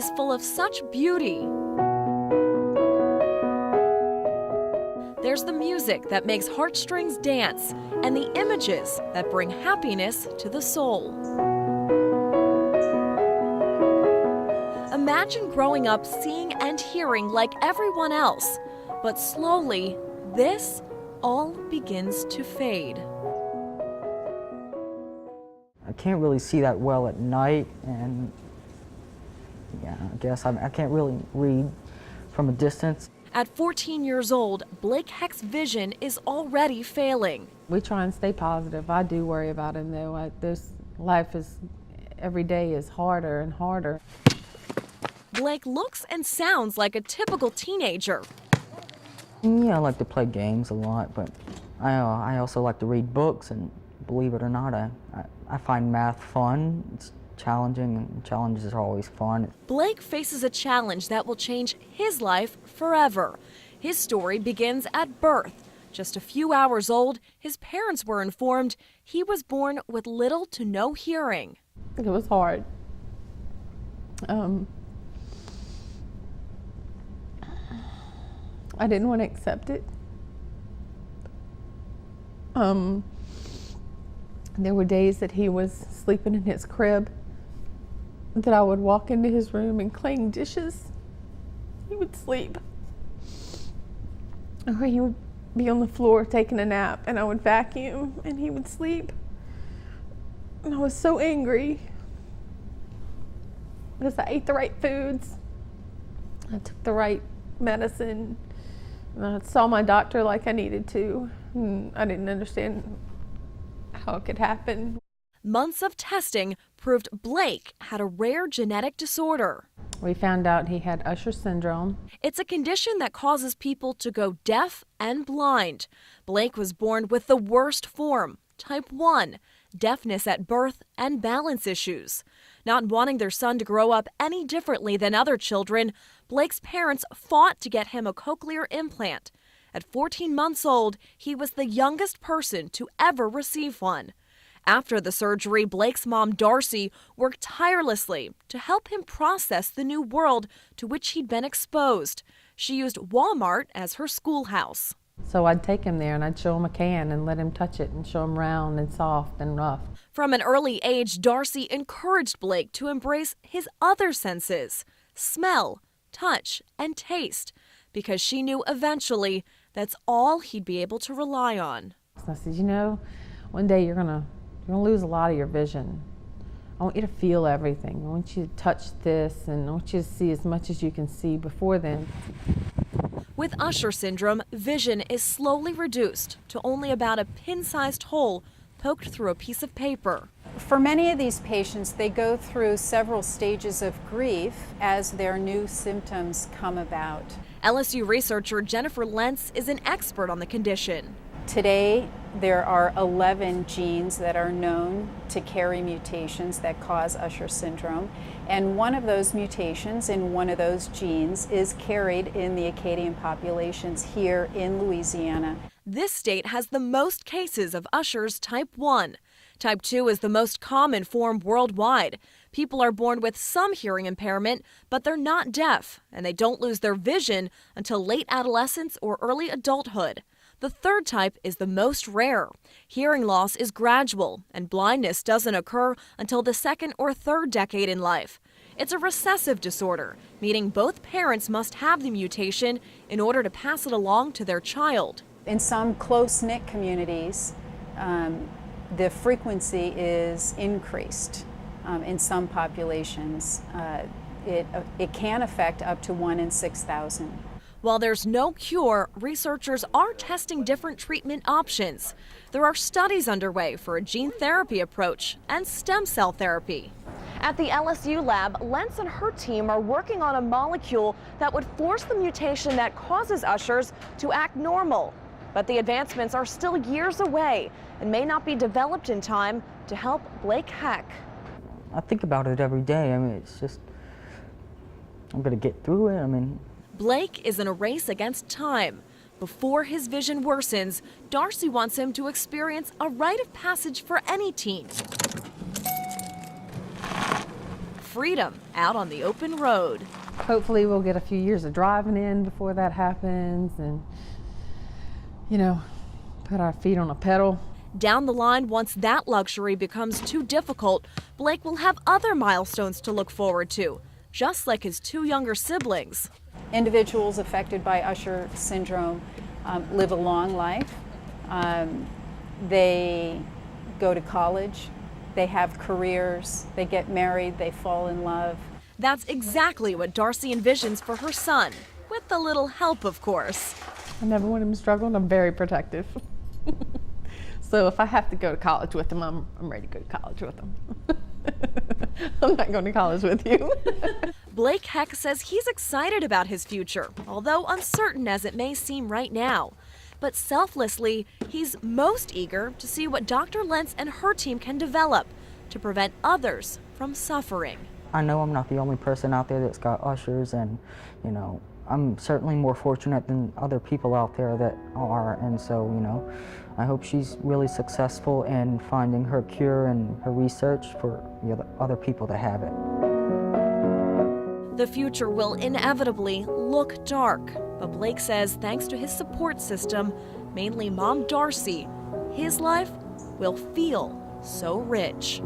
is full of such beauty. There's the music that makes heartstrings dance and the images that bring happiness to the soul. Imagine growing up seeing and hearing like everyone else, but slowly, this all begins to fade. I can't really see that well at night, and yeah, I guess I can't really read from a distance. At 14 years old, Blake Heck's vision is already failing. We try and stay positive. I do worry about him though. Every day is harder and harder. Blake looks and sounds like a typical teenager. Yeah, I like to play games a lot, but I also like to read books, and believe it or not, I find math fun. It's challenging, and challenges are always fun. Blake faces a challenge that will change his life forever. His story begins at birth. Just a few hours old, his parents were informed he was born with little to no hearing. It was hard. I didn't want to accept it. There were days that he was sleeping in his crib, that I would walk into his room and clean dishes. He would sleep. Or he would be on the floor taking a nap, and I would vacuum and he would sleep. And I was so angry because I ate the right foods, I took the right medicine, and I saw my doctor like I needed to. And I didn't understand how it could happen. Months of testing proved Blake had a rare genetic disorder. We found out he had Usher syndrome. It's a condition that causes people to go deaf and blind. Blake was born with the worst form, type 1, deafness at birth and balance issues. Not wanting their son to grow up any differently than other children, Blake's parents fought to get him a cochlear implant. At 14 months old, he was the youngest person to ever receive one. After the surgery, Blake's mom, Darcy, worked tirelessly to help him process the new world to which he'd been exposed. She used Walmart as her schoolhouse. So I'd take him there and I'd show him a can and let him touch it and show him round and soft and rough. From an early age, Darcy encouraged Blake to embrace his other senses, smell, touch, and taste, because she knew eventually that's all he'd be able to rely on. So I said, you know, one day you're gonna lose a lot of your vision. I want you to feel everything. I want you to touch this, and I want you to see as much as you can see before then. With Usher syndrome, vision is slowly reduced to only about a pin-sized hole poked through a piece of paper. For many of these patients, they go through several stages of grief as their new symptoms come about. LSU researcher Jennifer Lentz is an expert on the condition. Today, there are 11 genes that are known to carry mutations that cause Usher syndrome, and one of those mutations in one of those genes is carried in the Acadian populations here in Louisiana. This state has the most cases of Usher's type 1. Type 2 is the most common form worldwide. People are born with some hearing impairment, but they're not deaf, and they don't lose their vision until late adolescence or early adulthood. The third type is the most rare. Hearing loss is gradual, and blindness doesn't occur until the second or third decade in life. It's a recessive disorder, meaning both parents must have the mutation in order to pass it along to their child. In some close-knit communities, the frequency is increased. In some populations, it can affect up to 1 in 6,000. While there's no cure, researchers are testing different treatment options. There are studies underway for a gene therapy approach and stem cell therapy. At the LSU lab, Lentz and her team are working on a molecule that would force the mutation that causes Usher's to act normal. But the advancements are still years away and may not be developed in time to help Blake Heck. I think about it every day. I mean, it's just, I'm gonna get through it. I mean, Blake is in a race against time. Before his vision worsens, Darcy wants him to experience a rite of passage for any teen. freedom out on the open road. Hopefully we'll get a few years of driving in before that happens and, you know, put our feet on a pedal. Down the line, once that luxury becomes too difficult, Blake will have other milestones to look forward to, just like his 2 younger siblings. Individuals affected by Usher syndrome live a long life. They go to college, they have careers, they get married, they fall in love. That's exactly what Darcy envisions for her son, with a little help, of course. I never want him to struggle, and I'm very protective. So if I have to go to college with him, I'm ready to go to college with him. I'm not going to college with you. Blake Heck says he's excited about his future, although uncertain as it may seem right now. But selflessly, he's most eager to see what Dr. Lentz and her team can develop to prevent others from suffering. I know I'm not the only person out there that's got Ushers, and, you know, I'm certainly more fortunate than other people out there that are, and so, you know, I hope she's really successful in finding her cure and her research for the other people that have it. The future will inevitably look dark, but Blake says thanks to his support system, mainly Mom Darcy, his life will feel so rich.